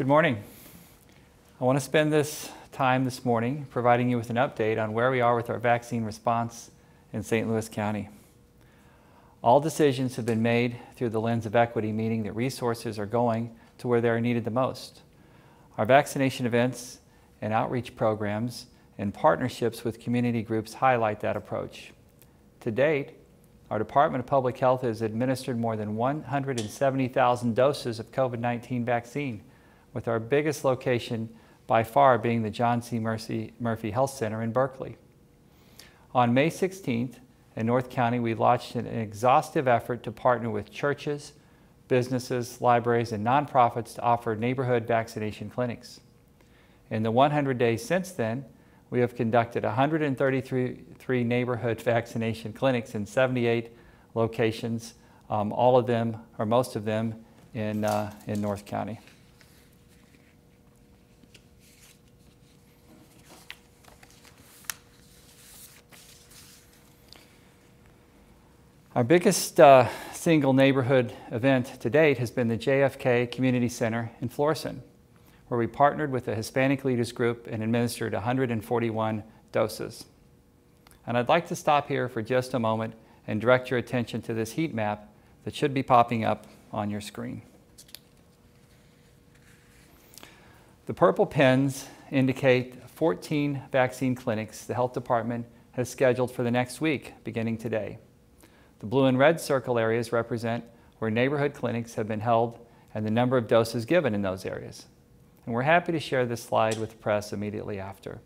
Good morning. I want to spend this time this morning providing you with an update on where we are with our vaccine response in St. Louis County. All decisions have been made through the lens of equity, meaning that resources are going to where they are needed the most. Our vaccination events and outreach programs and partnerships with community groups highlight that approach. To date, our Department of Public Health has administered more than 170,000 doses of COVID-19 vaccine, with our biggest location by far being the John C. Murphy Health Center in Berkeley. On May 16th, in North County, we launched an exhaustive effort to partner with churches, businesses, libraries, and nonprofits to offer neighborhood vaccination clinics. In the 100 days since then, we have conducted 133 neighborhood vaccination clinics in 78 locations, all of them, or most of them, in North County. Our biggest single neighborhood event to date has been the JFK Community Center in Florissant, where we partnered with the Hispanic Leaders Group and administered 141 doses. And I'd like to stop here for just a moment and direct your attention to this heat map that should be popping up on your screen. The purple pens indicate 14 vaccine clinics the health department has scheduled for the next week, beginning today. The blue and red circle areas represent where neighborhood clinics have been held and the number of doses given in those areas. And we're happy to share this slide with the press immediately after.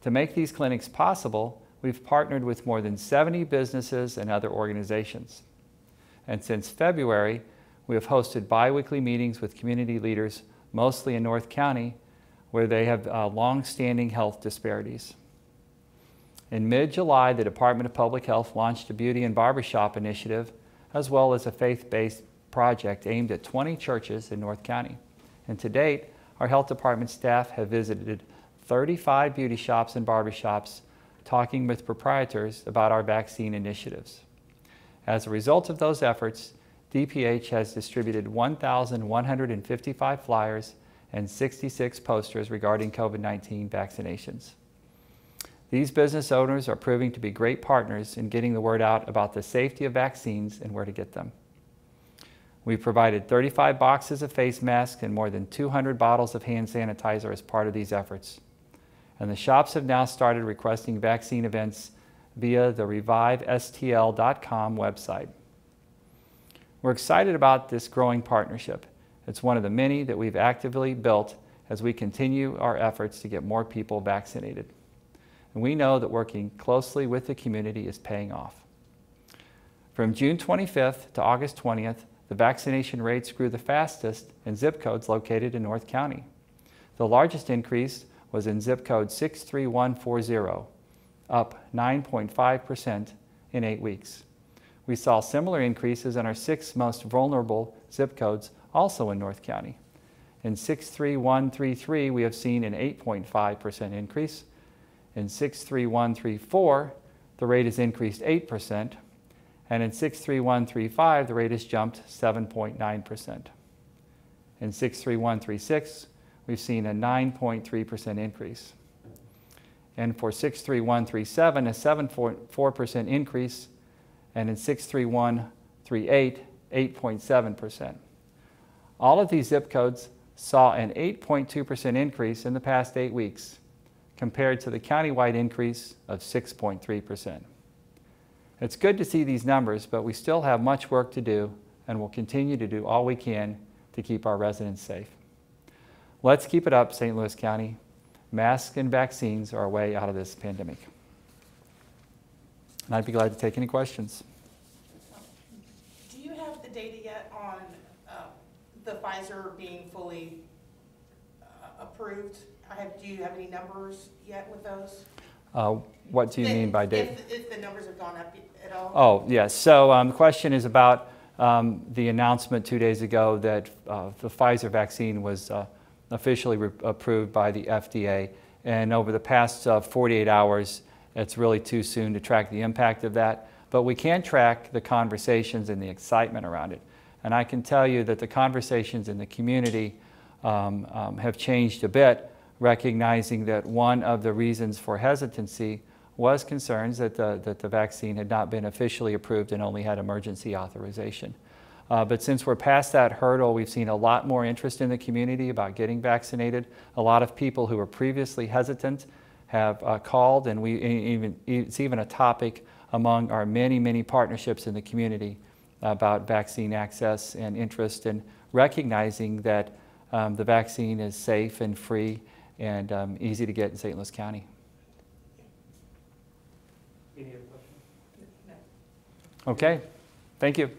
To make these clinics possible, we've partnered with more than 70 businesses and other organizations. And since February, we have hosted bi-weekly meetings with community leaders, mostly in North County, where they have long-standing health disparities. In mid-July, the Department of Public Health launched a beauty and barbershop initiative, as well as a faith-based project aimed at 20 churches in North County. And to date, our health department staff have visited 35 beauty shops and barbershops, talking with proprietors about our vaccine initiatives. As a result of those efforts, DPH has distributed 1,155 flyers and 66 posters regarding COVID-19 vaccinations. These business owners are proving to be great partners in getting the word out about the safety of vaccines and where to get them. We've provided 35 boxes of face masks and more than 200 bottles of hand sanitizer as part of these efforts. And the shops have now started requesting vaccine events via the revivestl.com website. We're excited about this growing partnership. It's one of the many that we've actively built as we continue our efforts to get more people vaccinated. And we know that working closely with the community is paying off. From June 25th to August 20th, the vaccination rates grew the fastest in zip codes located in North County. The largest increase was in zip code 63140, up 9.5% in 8 weeks. We saw similar increases in our 6 most vulnerable zip codes, also in North County. In 63133, we have seen an 8.5% increase. In 63134, the rate has increased 8%, and in 63135, the rate has jumped 7.9%. In 63136, we've seen a 9.3% increase. And for 63137, a 7.4% increase, and in 63138, 8.7%. All of these zip codes saw an 8.2% increase in the past 8 weeks, compared to the countywide increase of 6.3%. It's good to see these numbers, but we still have much work to do, and we'll continue to do all we can to keep our residents safe. Let's keep it up, St. Louis County. Masks and vaccines are our way out of this pandemic. And I'd be glad to take any questions. Do you have the data yet on the Pfizer being fully approved? Do you have any numbers yet with those? What do you mean by data? If the numbers have gone up at all? Oh, yes. So the question is about the announcement 2 days ago that the Pfizer vaccine was officially approved by the FDA. And over the past 48 hours, it's really too soon to track the impact of that. But we can track the conversations and the excitement around it. And I can tell you that the conversations in the community have changed a bit, recognizing that one of the reasons for hesitancy was concerns that the vaccine had not been officially approved and only had emergency authorization. But since we're past that hurdle, we've seen a lot more interest in the community about getting vaccinated. A lot of people who were previously hesitant have called, and it's even a topic among our many partnerships in the community about vaccine access and interest, and recognizing that the vaccine is safe and free and easy to get in St. Louis County. Any other questions? No. Okay, thank you.